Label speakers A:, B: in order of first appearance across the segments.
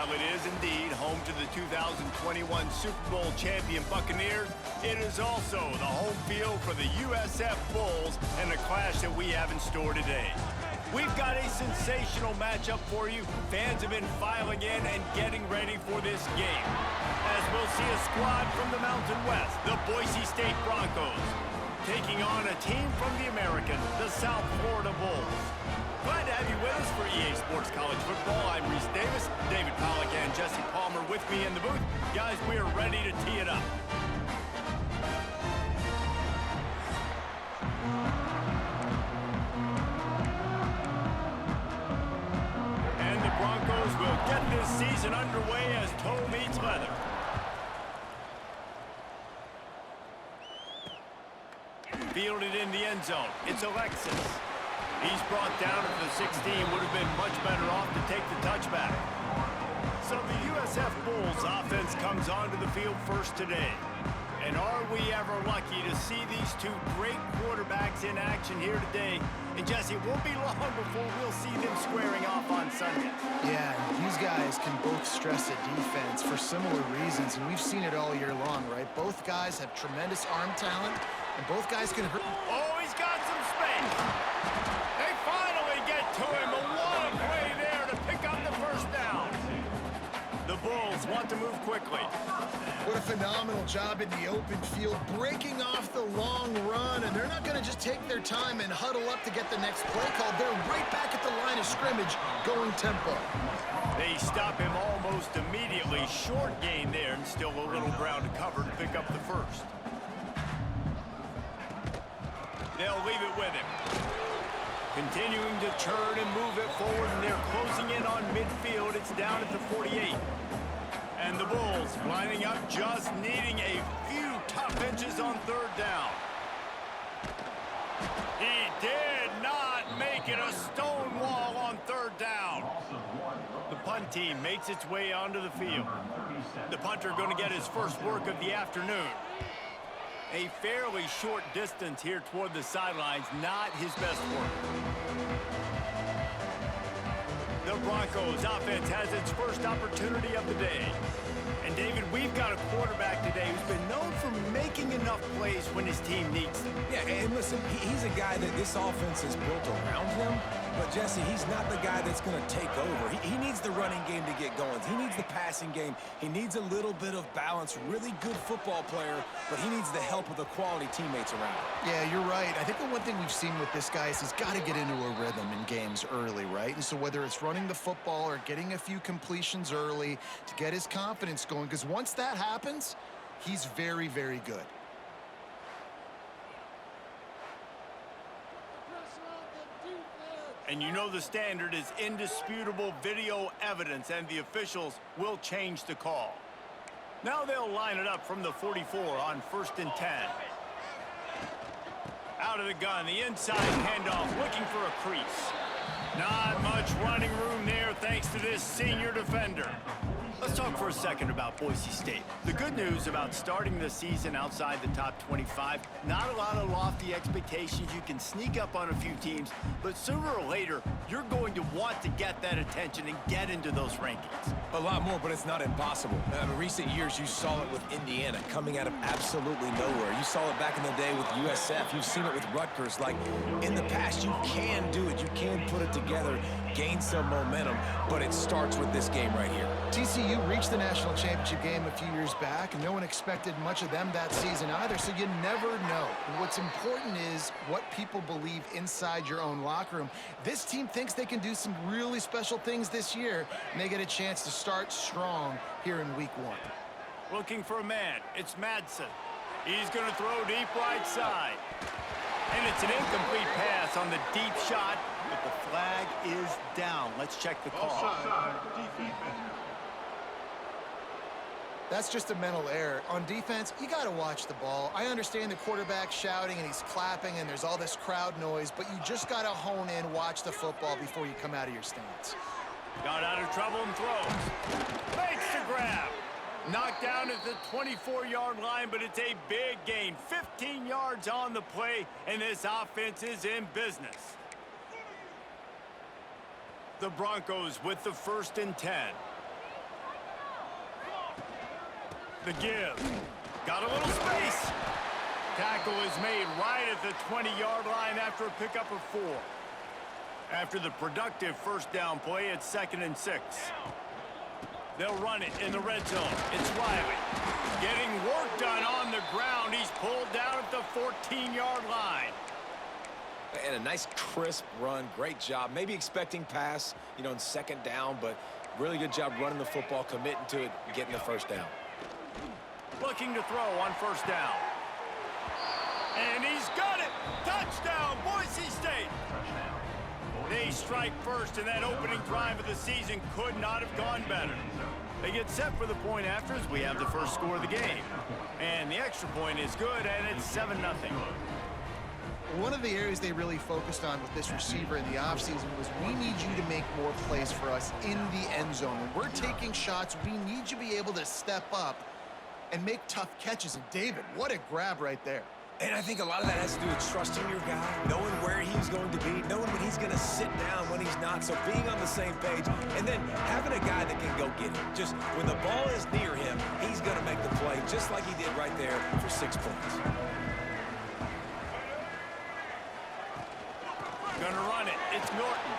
A: While it is indeed home to the 2021 Super Bowl champion Buccaneers, it is also the home field for the USF Bulls and the clash that we have in store today. We've got a sensational matchup for you. Fans have been filing in and getting ready for this game. As we'll see a squad from the Mountain West, the Boise State Broncos, taking on a team from the American, the South Florida Bulls. Glad to have you with us for EA Sports College Football. I'm Reese Davis, David Pollack and Jesse Palmer with me in the booth. Guys, we are ready to tee it up. And the Broncos will get this season underway as toe meets leather. Fielded in the end zone. It's Alexis. He's brought down at the 16. Would have been much better off to take the touchback. So the USF Bulls offense comes onto the field first today. And are we ever lucky to see these two great quarterbacks in action here today? And Jesse, it won't be long before we'll see them squaring off on Sunday.
B: Yeah, these guys can both stress a defense for similar reasons, and we've seen it all year long, right? Both guys have tremendous arm talent, and both guys can hurt.
A: Oh, he's got some space. They finally get to him. A long play there to pick up the first down. The Bulls want to move quickly.
B: What a phenomenal job in the open field, breaking off the long run, and they're not going to just take their time and huddle up to get the next play called. They're right back at the line of scrimmage, going tempo.
A: They stop him almost immediately. Short gain there, and still a little ground to cover to pick up the first. They'll leave it with him. Continuing to churn and move it forward, and they're closing in on midfield. It's down at the 48. And the Bulls lining up, just needing a few tough inches on third down. He did not make it a stone wall on third down. The punt team makes its way onto the field. The punter going to get his first work of the afternoon. A fairly short distance here toward the sidelines, not his best work. The Broncos offense has its first opportunity of the day. And David, we've got a quarterback today who's been known for making enough plays when his team needs them.
C: Yeah, and listen, he's a guy that this offense is built around him. But, Jesse, he's not the guy that's going to take over. He needs the running game to get going. He needs the passing game. He needs a little bit of balance. Really good football player, but he needs the help of the quality teammates around him.
B: Yeah, you're right. I think the one thing we've seen with this guy is he's got to get into a rhythm in games early, right? And so whether it's running the football or getting a few completions early to get his confidence going, because once that happens, he's very, very good.
A: And you know the standard is indisputable video evidence, and the officials will change the call. Now they'll line it up from the 44 on 1st and 10. Out of the gun, the inside handoff, looking for a crease. Not much running room there thanks to this senior defender. Let's talk for a second about Boise State. The good news about starting the season outside the top 25, not a lot of lofty expectations. You can sneak up on a few teams, but sooner or later, you're going to want to get that attention and get into those rankings.
C: A lot more, but it's not impossible. In recent years, you saw it with Indiana coming out of absolutely nowhere. You saw it back in the day with USF. You've seen it with Rutgers. Like, in the past, you can do it. You can put it together, gain some momentum, but it starts with this game right here.
B: TCU reached the national championship game a few years back, and no one expected much of them that season either, so you never know. What's important is what people believe inside your own locker room. This team thinks they can do some really special things this year, and they get a chance to start strong here in week 1.
A: Looking for a man. It's Madsen. He's going to throw deep right side. And it's an incomplete pass on the deep shot, but the flag is down. Let's check the call.
B: That's just a mental error. On defense, you got to watch the ball. I understand the quarterback shouting and he's clapping and there's all this crowd noise, but you just got to hone in, watch the football before you come out of your stance.
A: Got out of trouble and throws. Fakes the grab. Knocked down at the 24-yard line, but it's a big gain. 15 yards on the play, and this offense is in business. The Broncos with the 1st and 10. The give. Got a little space. Tackle is made right at the 20-yard line after a pickup of 4. After the productive first down play, it's 2nd and 6. They'll run it in the red zone. It's Riley. Getting work done on the ground. He's pulled down at the 14-yard line.
C: And a nice crisp run. Great job. Maybe expecting pass, you know, in 2nd down, but really good job running the football, committing to it, getting the first down.
A: Looking to throw on first down. And he's got it. Touchdown, Boise State. They strike first, and that opening drive of the season could not have gone better. They get set for the point after as we have the first score of the game. And the extra point is good, and it's 7-0.
B: One of the areas they really focused on with this receiver in the offseason was we need you to make more plays for us in the end zone. When we're taking shots, we need you to be able to step up and make tough catches. And David, what a grab right there.
C: And I think a lot of that has to do with trusting your guy, knowing where he's going to be, knowing when he's going to sit down, when he's not, so being on the same page, and then having a guy that can go get it. Just when the ball is near him, he's going to make the play, just like he did right there for 6 points.
A: Gonna run it. It's Norton.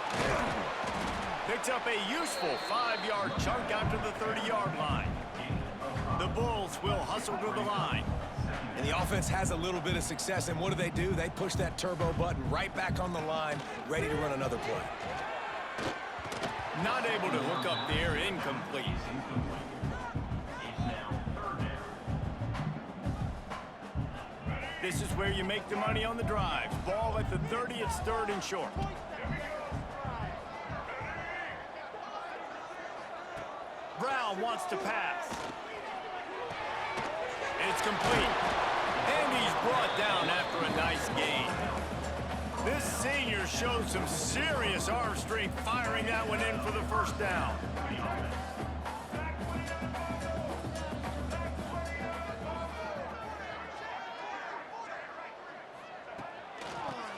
A: Picks up a useful 5-yard chunk after the 30-yard line. The Bulls will hustle to the line.
C: And the offense has a little bit of success, and what do? They push that turbo button right back on the line, ready to run another play.
A: Not able to hook up there, incomplete. This is where you make the money on the drives. Ball at the 30, it's 3rd and short. Brown wants to pass. It's complete. And he's brought down after a nice gain. This senior showed some serious arm strength firing that one in for the first down.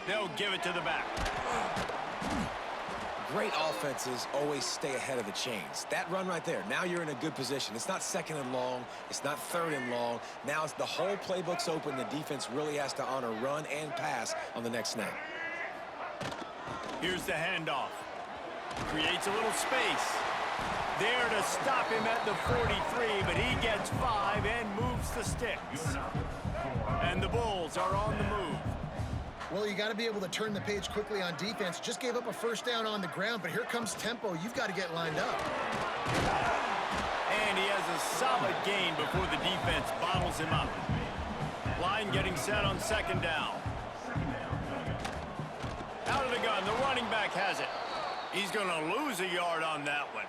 A: They'll give it to the back.
C: Great offenses always stay ahead of the chains. That run right there, now you're in a good position. It's not 2nd and long. It's not 3rd and long. Now it's the whole playbook's open. The defense really has to honor run and pass on the next snap.
A: Here's the handoff. Creates a little space. There to stop him at the 43, but he gets 5 and moves the sticks. And the Bulls are on the move.
B: Well, you got to be able to turn the page quickly on defense. Just gave up a first down on the ground, but here comes tempo. You've got to get lined up.
A: And he has a solid gain before the defense bottles him up. Line getting set on 2nd down. Out of the gun, the running back has it. He's going to lose a yard on that one.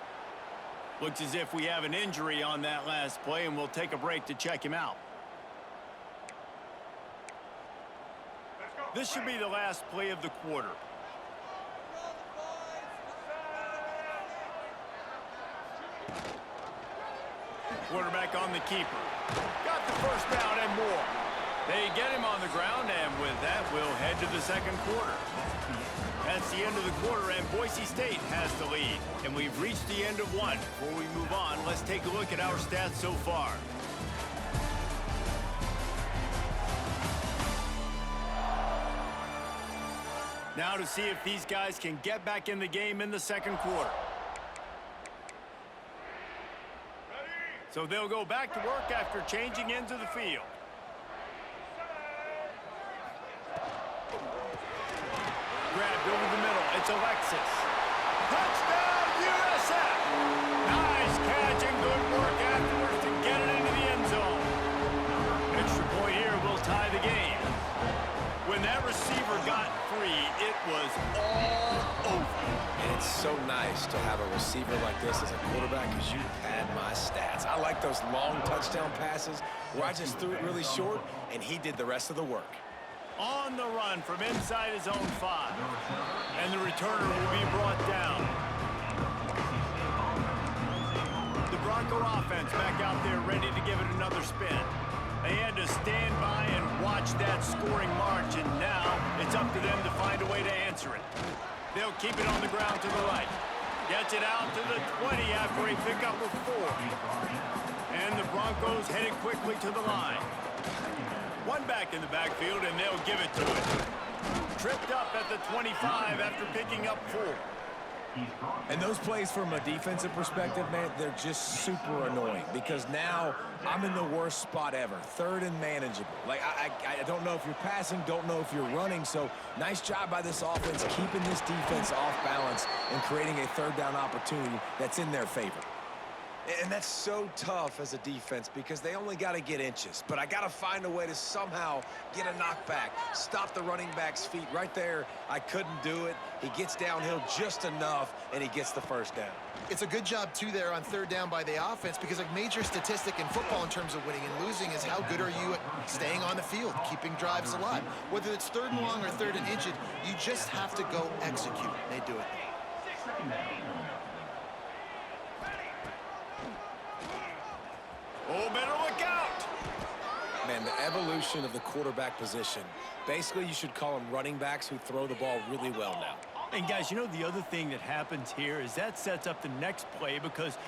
A: Looks as if we have an injury on that last play, and we'll take a break to check him out. This should be the last play of the quarter. Quarterback on the keeper. Got the first down and more. They get him on the ground, and with that, we'll head to the 2nd quarter. That's the end of the quarter, and Boise State has the lead. And we've reached the end of one. Before we move on, let's take a look at our stats so far. Now to see if these guys can get back in the game in the 2nd quarter. So they'll go back to work after changing into the field. Grabbed over the middle. It's Alexis. Touchdown, USF! Nice catch and good work afterwards to get it into the end zone. Extra point here will tie the game. When that receiver got free, it was all over.
C: And it's so nice to have a receiver like this as a quarterback because you had my stats. I like those long touchdown passes where I just threw it really short and he did the rest of the work.
A: On the run from inside his own 5. And the returner will be brought down. The Bronco offense back out there ready to give it another spin. They had to stand by and watch that scoring march, and now it's up to them to find a way to answer it. They'll keep it on the ground to the right. Gets it out to the 20 after a pickup of 4. And the Broncos headed quickly to the line. One back in the backfield, and they'll give it to it. Tripped up at the 25 after picking up 4.
C: And those plays from a defensive perspective, man, they're just super annoying because now I'm in the worst spot ever, third and manageable. Like, I don't know if you're passing, don't know if you're running, so nice job by this offense keeping this defense off balance and creating a third down opportunity that's in their favor. And that's so tough as a defense because they only got to get inches. But I got to find a way to somehow get a knockback, stop the running back's feet. Right there, I couldn't do it. He gets downhill just enough, and he gets the first down.
B: It's a good job, too, there on third down by the offense because a major statistic in football in terms of winning and losing is how good are you at staying on the field, keeping drives alive. Whether it's third and long or third and inches, you just have to go execute. They do it.
A: Oh, better look out!
C: Man, the evolution of the quarterback position. Basically, you should call them running backs who throw the ball really well now.
A: And, guys, you know the other thing that happens here is that sets up the next play because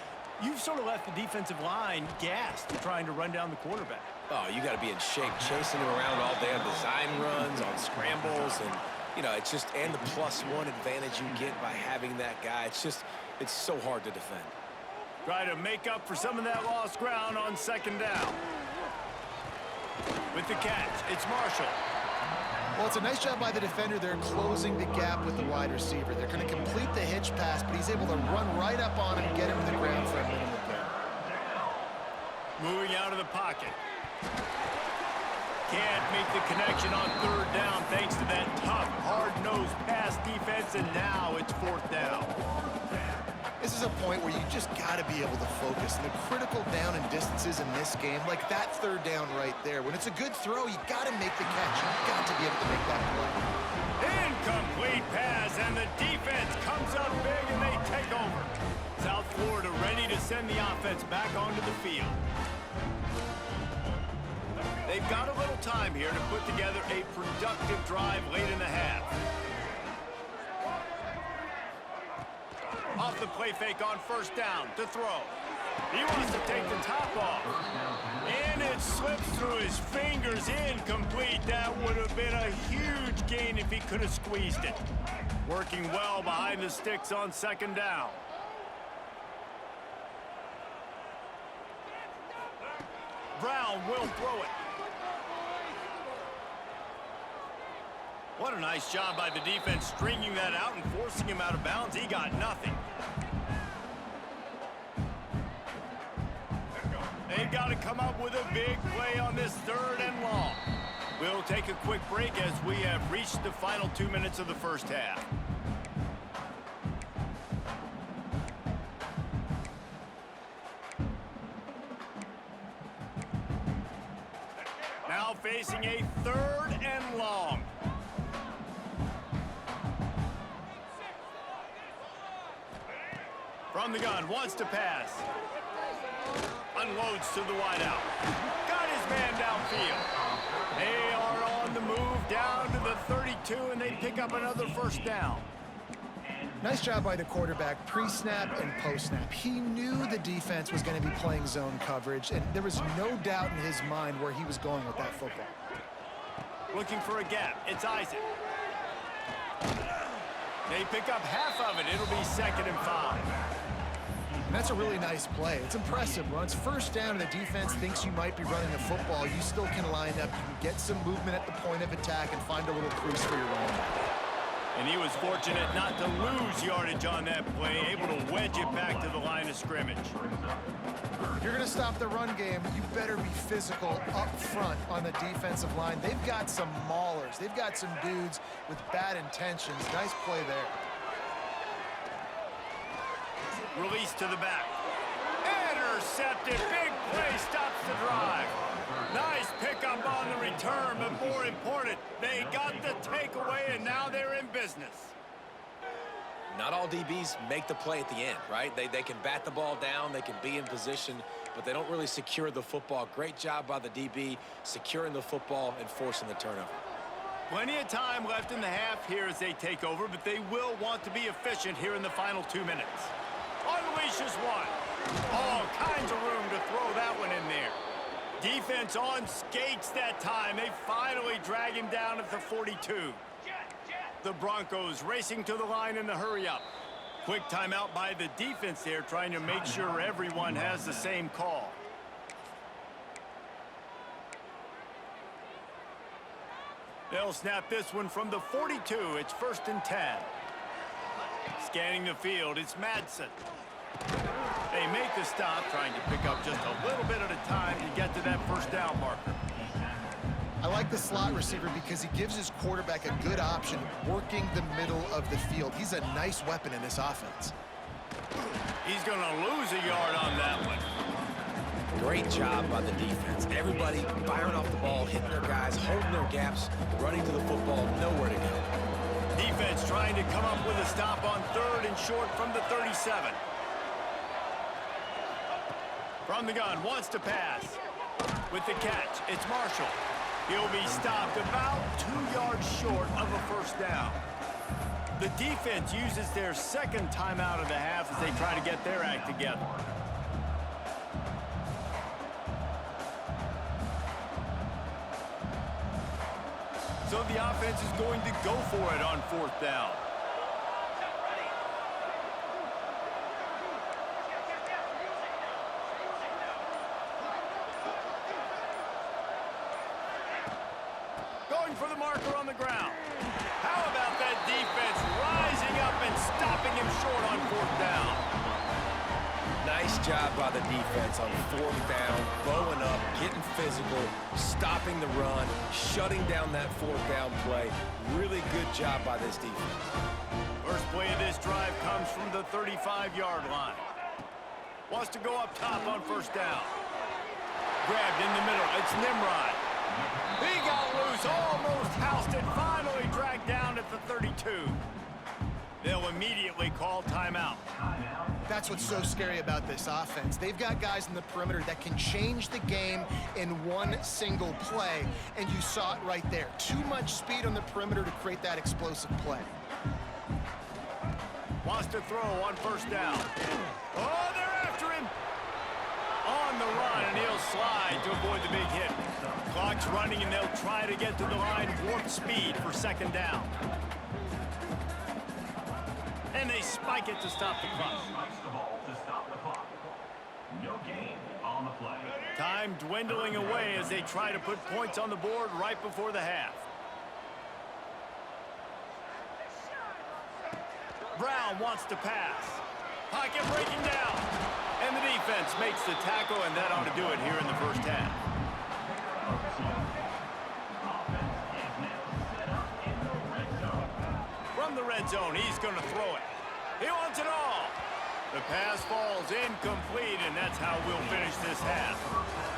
A: you've sort of left the defensive line gassed trying to run down the quarterback.
C: Oh, you got to be in shape, chasing him around all day on design runs, on scrambles, and, you know, it's just, and the +1 advantage you get by having that guy. It's so hard to defend.
A: Try to make up for some of that lost ground on second down. With the catch, it's Marshall.
B: Well, it's a nice job by the defender there closing the gap with the wide receiver. They're going to complete the hitch pass, but he's able to run right up on him and get him to the ground for a minimal gain.
A: Moving out of the pocket. Can't make the connection on third down thanks to that tough, hard-nosed pass defense, and now it's fourth down.
B: This is a point where you just got to be able to focus. And the critical down and distances in this game, like that third down right there, when it's a good throw, you got to make the catch. You've got to be able to make that play.
A: Incomplete pass, and the defense comes up big, and they take over. South Florida ready to send the offense back onto the field. They've got a little time here to put together a productive drive late in the half. Off the play fake on first down to throw. He wants to take the top off. And it slips through his fingers, incomplete. That would have been a huge gain if he could have squeezed it. Working well behind the sticks on second down. Brown will throw it. What a nice job by the defense stringing that out and forcing him out of bounds. He got nothing. They've got to come up with a big play on this third and long. We'll take a quick break as we have reached the final 2 minutes of the first half. Now facing a third and long. From the gun, wants to pass. Unloads to the wideout. Got his man downfield. They are on the move down to the 32, and they pick up another first down.
B: Nice job by the quarterback, pre-snap and post-snap. He knew the defense was going to be playing zone coverage, and there was no doubt in his mind where he was going with that football.
A: Looking for a gap. It's Isaac. They pick up half of it. It'll be 2nd and 5.
B: And that's a really nice play. It's impressive. When it's first down and the defense thinks you might be running the football, you still can line up. You can get some movement at the point of attack and find a little crease for your running back.
A: And he was fortunate not to lose yardage on that play, able to wedge it back to the line of scrimmage.
B: If you're going to stop the run game, you better be physical up front on the defensive line. They've got some maulers. They've got some dudes with bad intentions. Nice play there.
A: Release to the back. Intercepted. Big play stops the drive. Nice pickup on the return, but more important, they got the takeaway, and now they're in business.
C: Not all DBs make the play at the end, right? They can bat the ball down, they can be in position, but they don't really secure the football. Great job by the DB securing the football and forcing the turnover.
A: Plenty of time left in the half here as they take over, but they will want to be efficient here in the final 2 minutes. Unleashes one. All kinds of room to throw that one in there. Defense on skates that time. They finally drag him down at the 42. The Broncos racing to the line in the hurry-up. Quick timeout by the defense there, trying to make sure everyone has the same call. They'll snap this one from the 42. It's 1st and 10. Scanning the field, it's Madsen. They make the stop, trying to pick up just a little bit at a time to get to that 1st down marker.
B: I like the slot receiver because he gives his quarterback a good option working the middle of the field. He's a nice weapon in this offense.
A: He's going to lose a yard on that one.
C: Great job by the defense. Everybody firing off the ball, hitting their guys, holding their gaps, running to the football, nowhere to go.
A: Defense trying to come up with a stop on 3rd and short from the 37. From the gun, wants to pass. With the catch, it's Marshall. He'll be stopped about 2 yards short of a 1st down. The defense uses their 2nd timeout of the half as they try to get their act together. So the offense is going to go for it on 4th down. Going for the marker on the ground. How about that defense rising up and stopping him short on 4th down?
C: Nice job by the defense on 4th down, bowing up, getting physical, stopping the run, shutting down that 4th down play. Really good job by this defense.
A: First play of this drive comes from the 35-yard line. Wants to go up top on 1st down. Grabbed in the middle. It's Nimrod. He got loose, almost housed it, finally dragged down at the 32. They'll immediately call timeout.
B: That's what's so scary about this offense. They've got guys in the perimeter that can change the game in one single play, and you saw it right there. Too much speed on the perimeter to create that explosive play.
A: Wants to throw on 1st down. Oh, they're after him. On the run, and he'll slide to avoid the big hit. Clock's running, and they'll try to get to the line warp speed for 2nd down. And they spike it to stop the clock. Time dwindling away as they try to put points on the board right before the half. Brown wants to pass. Pocket breaking down. And the defense makes the tackle, and that ought to do it here in the 1st half. From the red zone, he's going to throw it. He wants it all. The pass falls incomplete, and that's how we'll finish this half.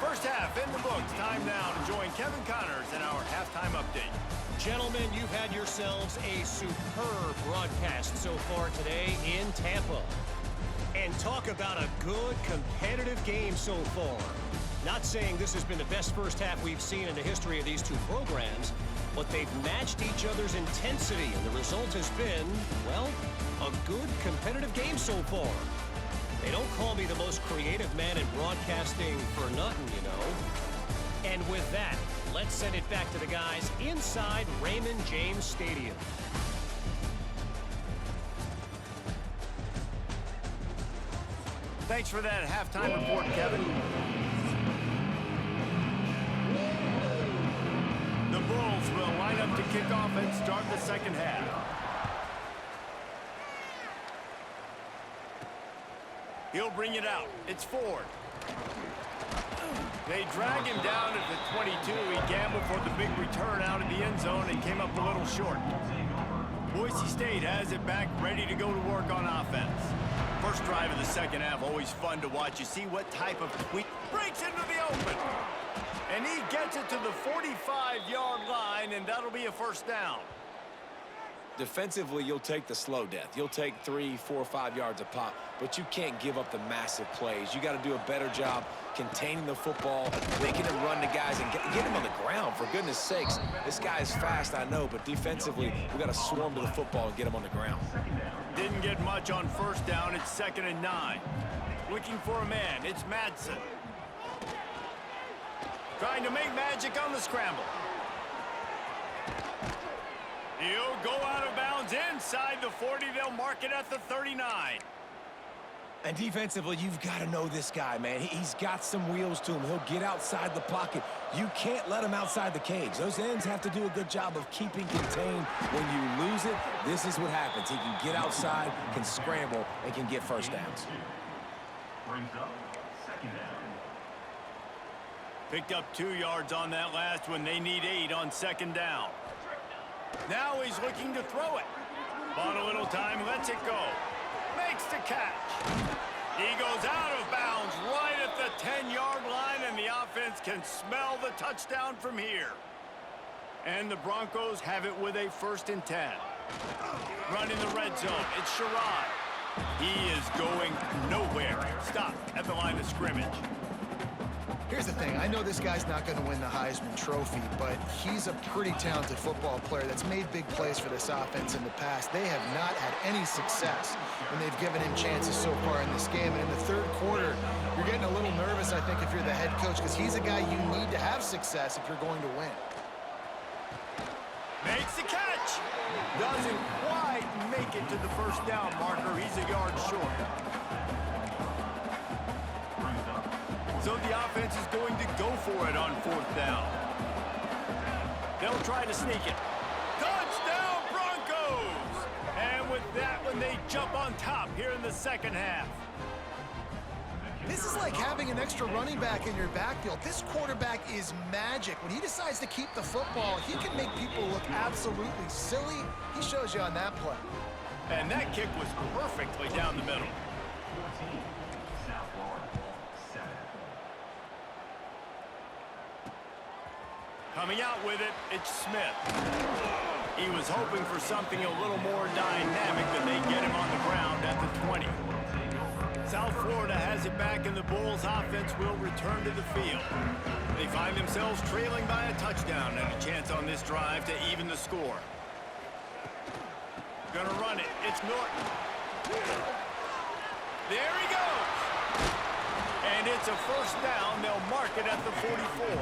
A: 1st half in the books. Time now to join Kevin Connors in our halftime update.
D: Gentlemen, you've had yourselves a superb broadcast so far today in Tampa. And talk about a good competitive game so far. Not saying this has been the best 1st half we've seen in the history of these two programs, but they've matched each other's intensity, and the result has been, well, a good competitive game so far. They don't call me the most creative man in broadcasting for nothing, you know. And with that, let's send it back to the guys inside Raymond James Stadium.
A: Thanks for that halftime report, Kevin. The Bulls will line up to kick off and start the 2nd half. He'll bring it out. It's Ford. They drag him down at the 22. He gambled for the big return out of the end zone and came up a little short. Boise State has it back, ready to go to work on offense. First drive of the 2nd half, always fun to watch. You see what type of tweak breaks into the open. And he gets it to the 45-yard line, and that'll be a 1st down.
C: Defensively, you'll take the slow death. You'll take 3, 4, 5 yards a pop, but you can't give up the massive plays. You got to do a better job containing the football, making him run to guys, and get him on the ground, for goodness sakes. This guy is fast, I know, but defensively, we got to swarm to the football and get him on the ground.
A: Didn't get much on 1st down. It's 2nd and 9. Looking for a man. It's Madsen. Trying to make magic on the scramble. He'll go out of bounds inside the 40. They'll mark it at the 39.
C: And defensively, you've got to know this guy, man. He's got some wheels to him. He'll get outside the pocket. You can't let him outside the cage. Those ends have to do a good job of keeping contained. When you lose it, this is what happens. He can get outside, can scramble, and can get first downs.
E: Brings up second down.
A: Picked up 2 yards on that last one. They need 8 on second down. Now he's looking to throw it. Bought a little time, lets it go. Makes the catch. He goes out of bounds right at the 10-yard line, and the offense can smell the touchdown from here. And the Broncos have it with a 1st and 10. Running the red zone. It's Sherrod. He is going nowhere. Stop at the line of scrimmage.
B: Here's the thing. I know this guy's not going to win the Heisman Trophy, but he's a pretty talented football player that's made big plays for this offense in the past. They have not had any success when they've given him chances so far in this game. And in the 3rd quarter, you're getting a little nervous, I think, if you're the head coach, because he's a guy you need to have success if you're going to win.
A: Makes the catch. Doesn't quite make it to the 1st down marker. He's a yard short. So the offense is going to go for it on 4th down. They'll try to sneak it. Touchdown, Broncos! And with that one, they jump on top here in the 2nd half.
B: This is like having an extra running back in your backfield. This quarterback is magic. When he decides to keep the football, he can make people look absolutely silly. He shows you on that play.
A: And that kick was perfectly down the middle. Coming out with it, it's Smith. He was hoping for something a little more dynamic, but they get him on the ground at the 20. South Florida has it back, and the Bulls offense will return to the field. They find themselves trailing by a touchdown and a chance on this drive to even the score. Gonna run it. It's Norton. There he goes. And it's a 1st down. They'll mark it at the 44.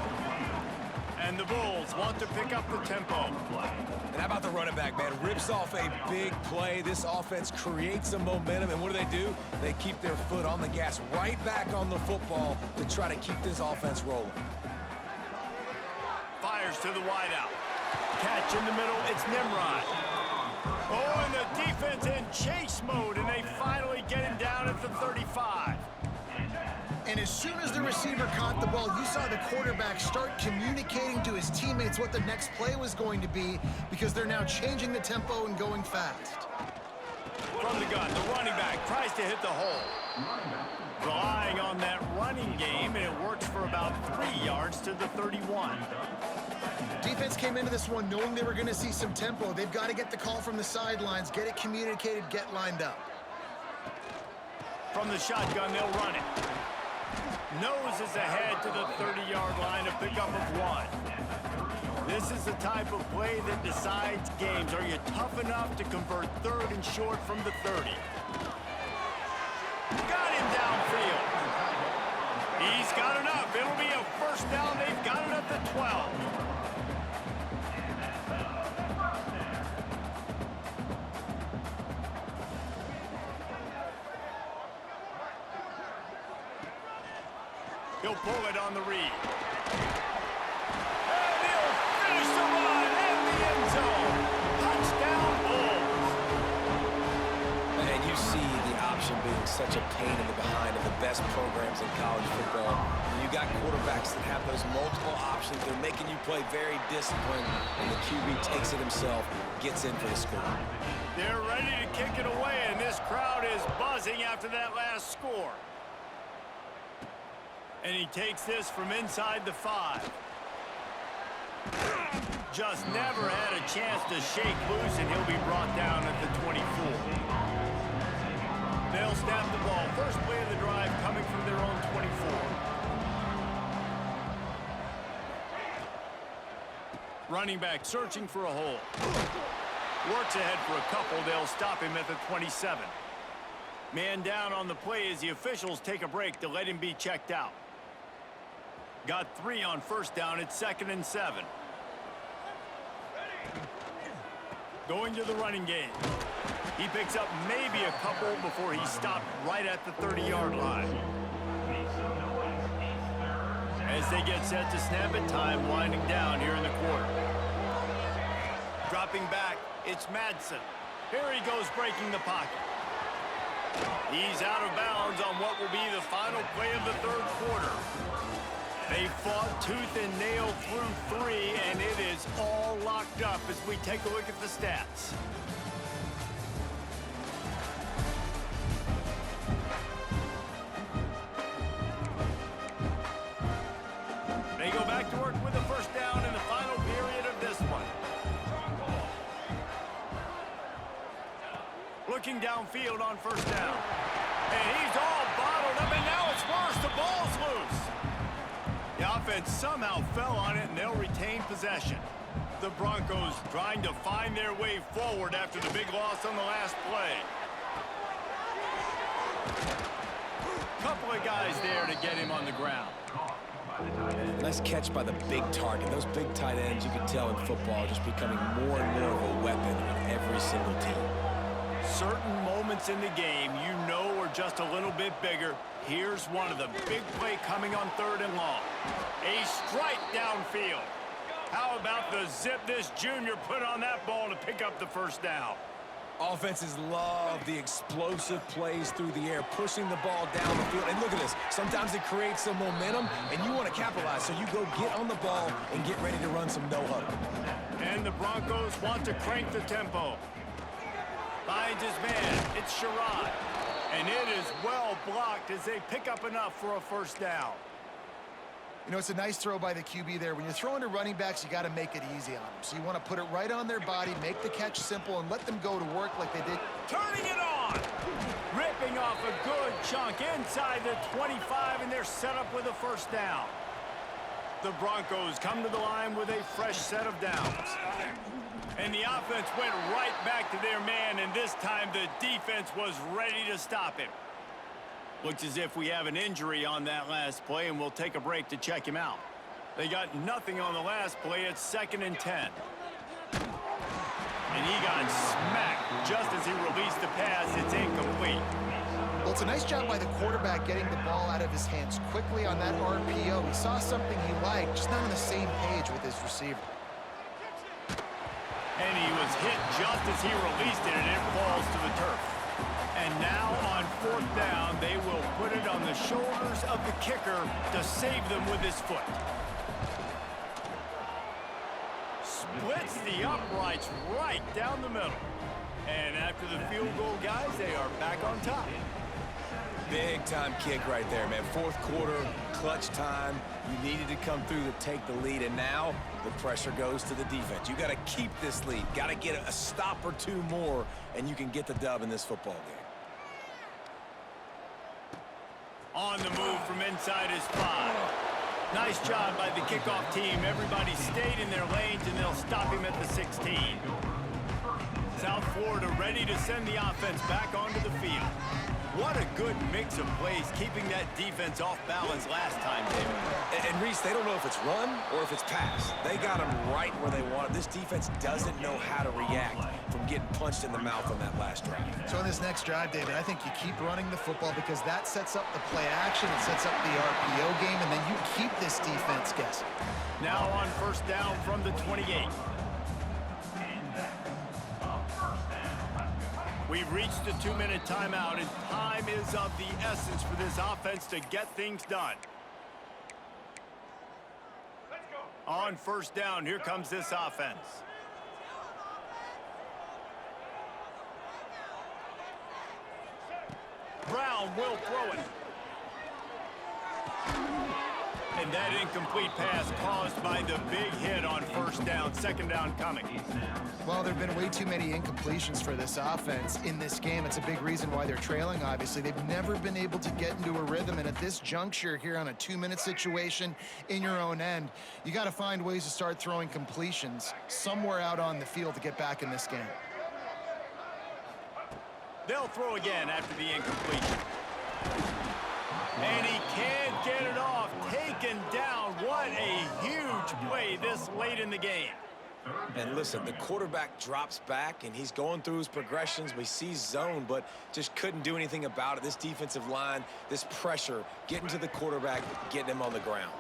A: And the Bulls want to pick up the tempo.
C: And how about the running back, man? Rips off a big play. This offense creates some momentum, and what do? They keep their foot on the gas, right back on the football to try to keep this offense rolling.
A: Fires to the wideout. Catch in the middle, it's Nimrod. Oh, and the defense in chase mode, and they finally get him down at the 35.
B: And as soon as the receiver caught the ball, you saw the quarterback start communicating to his teammates what the next play was going to be, because they're now changing the tempo and going fast.
A: From the gun, the running back tries to hit the hole. Relying on that running game, and it works for about 3 yards to the 31.
B: Defense came into this one knowing they were going to see some tempo. They've got to get the call from the sidelines, get it communicated, get lined up.
A: From the shotgun, they'll run it. Noses ahead to the 30-yard line, a pickup of 1. This is the type of play that decides games. Are you tough enough to convert 3rd and short from the 30? Got him downfield. He's got enough. It'll be a 1st down. They've got it at the 12. He'll pull it on the read. And he'll finish the run in the end zone. Touchdown, Bulls.
C: And you see the option being such a pain in the behind of the best programs in college football. You got quarterbacks that have those multiple options. They're making you play very disciplined, and the QB takes it himself, gets in for the score.
A: They're ready to kick it away, and this crowd is buzzing after that last score. And he takes this from inside the 5. Just never had a chance to shake loose, and he'll be brought down at the 24. They'll snap the ball. First play of the drive coming from their own 24. Running back searching for a hole. Works ahead for a couple. They'll stop him at the 27. Man down on the play as the officials take a break to let him be checked out. Got 3 on first down. It's 2nd and 7. Going to the running game. He picks up maybe a couple before he stopped right at the 30-yard line. As they get set to snap it, time winding down here in the quarter. Dropping back, it's Madsen. Here he goes breaking the pocket. He's out of bounds on what will be the final play of the 3rd quarter. They fought tooth and nail through 3, and it is all locked up as we take a look at the stats. They go back to work with a first down in the final period of this one. Looking downfield on first down. And he's all bottled up, and now it's worse. The ball's loose. The offense somehow fell on it, and they'll retain possession. The Broncos trying to find their way forward after the big loss on the last play. Couple of guys there to get him on the ground.
C: Nice catch by the big target. Those big tight ends, you can tell in football, are just becoming more and more of a weapon on every single team.
A: Certain moments in the game you know are just a little bit bigger. Here's one of the big play coming on 3rd and long. A strike downfield. How about the zip this junior put on that ball to pick up the first down?
C: Offenses love the explosive plays through the air, pushing the ball down the field. And look at this. Sometimes it creates some momentum, and you want to capitalize. So you go get on the ball and get ready to run some no-huddle.
A: And the Broncos want to crank the tempo. Finds his man. It's Sherrod. And it is well blocked as they pick up enough for a first down.
B: You know, it's a nice throw by the QB there. When you're throwing to running backs, you got to make it easy on them. So you want to put it right on their body, make the catch simple, and let them go to work like they did.
A: Turning it on. Ripping off a good chunk inside the 25, and they're set up with a first down. The Broncos come to the line with a fresh set of downs. And the offense went right back to their man, and this time the defense was ready to stop him. Looks as if we have an injury on that last play, and we'll take a break to check him out. They got nothing on the last play. It's 2nd and 10. And he got smacked just as he released the pass. It's incomplete.
B: Well, it's a nice job by the quarterback getting the ball out of his hands quickly on that RPO. He saw something he liked, just not on the same page with his receiver.
A: And he was hit just as he released it, and it falls to the turf. And now on 4th down, they will put it on the shoulders of the kicker to save them with his foot. Splits the uprights right down the middle. And after the field goal, guys, they are back on top.
C: Big time kick right there, man. 4th quarter, clutch time. You needed to come through to take the lead, and now the pressure goes to the defense. You got to keep this lead. Got to get a stop or 2 more, and you can get the dub in this football game.
A: On the move from inside his 5. Nice job by the kickoff team. Everybody stayed in their lanes, and they'll stop him at the 16. South Florida ready to send the offense back onto the field. What a good mix of plays, keeping that defense off balance last time, David.
C: And Reese, they don't know if it's run or if it's pass. They got them right where they want it. This defense doesn't know how to react from getting punched in the mouth on that last drive.
B: So in this next drive, David, I think you keep running the football because that sets up the play action, it sets up the RPO game, and then you keep this defense guessing.
A: Now on first down from the 28. We've reached the 2-minute timeout, and time is of the essence for this offense to get things done. On first down, here comes this offense. Brown will throw it. And that incomplete pass caused by the big hit on first down. 2nd down coming.
B: Well, there have been way too many incompletions for this offense in this game. It's a big reason why they're trailing, obviously. They've never been able to get into a rhythm, and at this juncture here on a 2-minute situation in your own end, you got to find ways to start throwing completions somewhere out on the field to get back in this game.
A: They'll throw again after the incompletion. And he can't get it off. Taken down. What a huge play this late in the game.
C: And listen, the quarterback drops back, and he's going through his progressions. We see zone, but just couldn't do anything about it. This defensive line, this pressure, getting to the quarterback, getting him on the ground.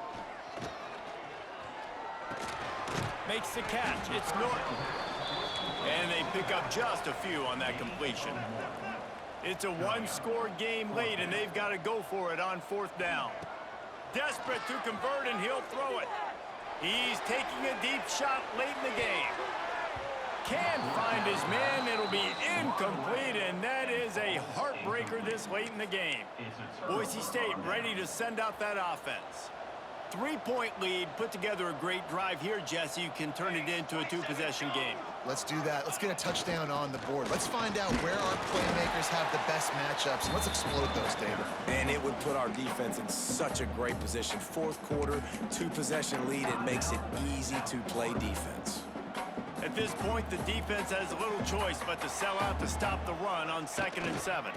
A: Makes the catch. It's Norton. And they pick up just a few on that completion. It's a one-score game late, and they've got to go for it on 4th down. Desperate to convert, and he'll throw it. He's taking a deep shot late in the game. Can't find his man. It'll be incomplete, and that is a heartbreaker this late in the game. Boise State ready to send out that offense. 3-point lead, put together a great drive here, Jesse. You can turn it into a 2-possession game.
B: Let's do that. Let's get a touchdown on the board. Let's find out where our playmakers have the best matchups, and let's explode those, David.
C: And it would put our defense in such a great position. 4th quarter, 2-possession lead. It makes it easy to play defense.
A: At this point, the defense has little choice but to sell out to stop the run on 2nd and 7.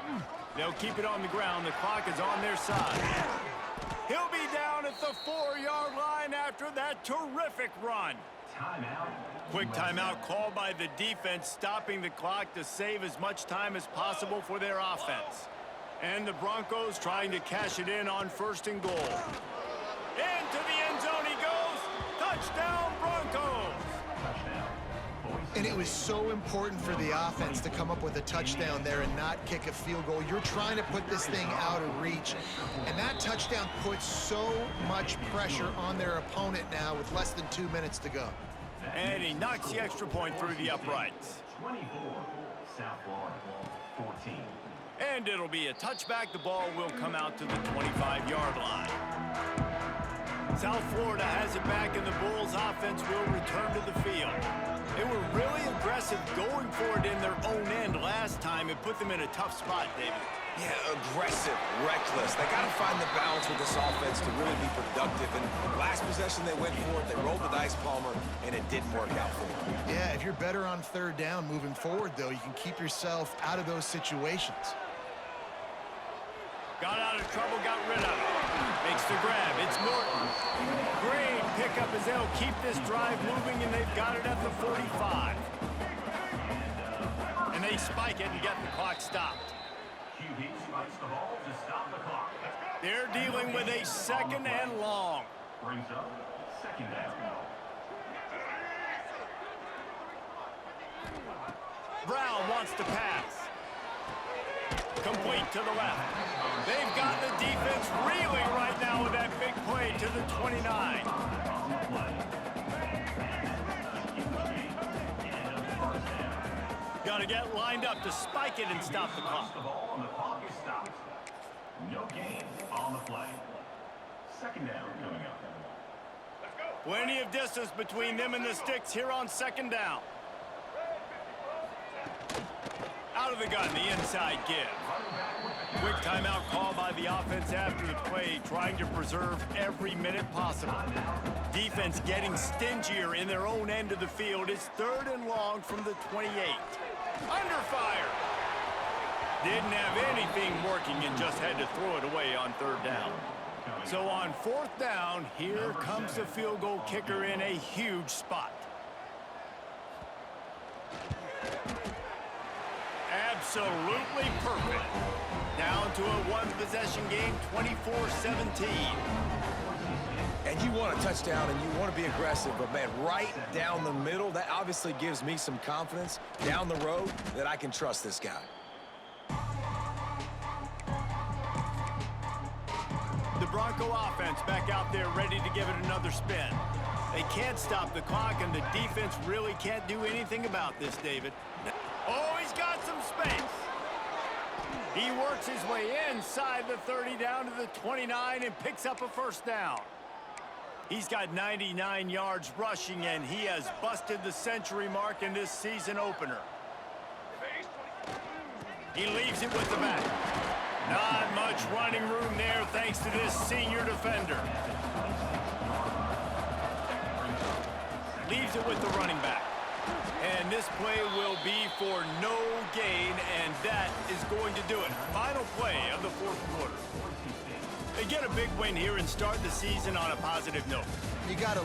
A: They'll keep it on the ground. The clock is on their side. He'll be down at the 4-yard line after that terrific run.
E: Timeout.
A: Quick timeout called by the defense, stopping the clock to save as much time as possible for their offense. And the Broncos trying to cash it in on 1st and goal. Into the end zone he goes. Touchdown, Broncos.
B: And it was so important for the offense to come up with a touchdown there and not kick a field goal. You're trying to put this thing out of reach. And that touchdown puts so much pressure on their opponent now with less than 2 minutes to go.
A: And he knocks the extra point through the uprights.
E: 24, South Florida, 14.
A: And it'll be a touchback. The ball will come out to the 25-yard line. South Florida has it back, and the Bulls offense will return to the field. They were really aggressive going for it in their own end last time. It put them in a tough spot, David.
C: Yeah, aggressive, reckless. They got to find the balance with this offense to really be productive. And last possession they went for it. They rolled the dice, Palmer, and it didn't work out for them.
B: Yeah, if you're better on 3rd down moving forward, though, you can keep yourself out of those situations.
A: Got out of trouble, got rid of it. Makes the grab. It's Norton. Great pickup as they'll keep this drive moving, and they've got it at the 45. And they spike it and get the clock stopped.
E: QB spikes the ball to stop the clock.
A: They're dealing with a 2nd and long.
E: Brings up 2nd down.
A: Brown wants to pass. Complete to the left. They've got the defense reeling right now with that big play to the 29. Got to get lined up to spike it and stop the clock.
E: The ball and the clock is stopped. No gain on the play. 2nd down coming up.
A: Plenty of distance between them and the sticks here on 2nd down. Out of the gun, the inside give. Quick timeout call by the offense after the play, trying to preserve every minute possible. Defense getting stingier in their own end of the field. It's 3rd and long from the 28. Under fire. Didn't have anything working and just had to throw it away on 3rd down. So on 4th down, here comes the field goal kicker in a huge spot. Absolutely perfect. Down to a 1-possession game, 24-17.
C: And you want a touchdown, and you want to be aggressive, but, man, right down the middle, that obviously gives me some confidence down the road that I can trust this guy.
A: The Bronco offense back out there ready to give it another spin. They can't stop the clock, and the defense really can't do anything about this, David. Oh, he's got some space. He works his way inside the 30 down to the 29 and picks up a 1st down. He's got 99 yards rushing, and he has busted the century mark in this season opener. He leaves it with the back. Not much running room there thanks to this senior defender. Leaves it with the running back. And this play will be for no gain, and that is going to do it. Final play of the fourth quarter. They get a big win here and start the season on a positive note.
B: You got to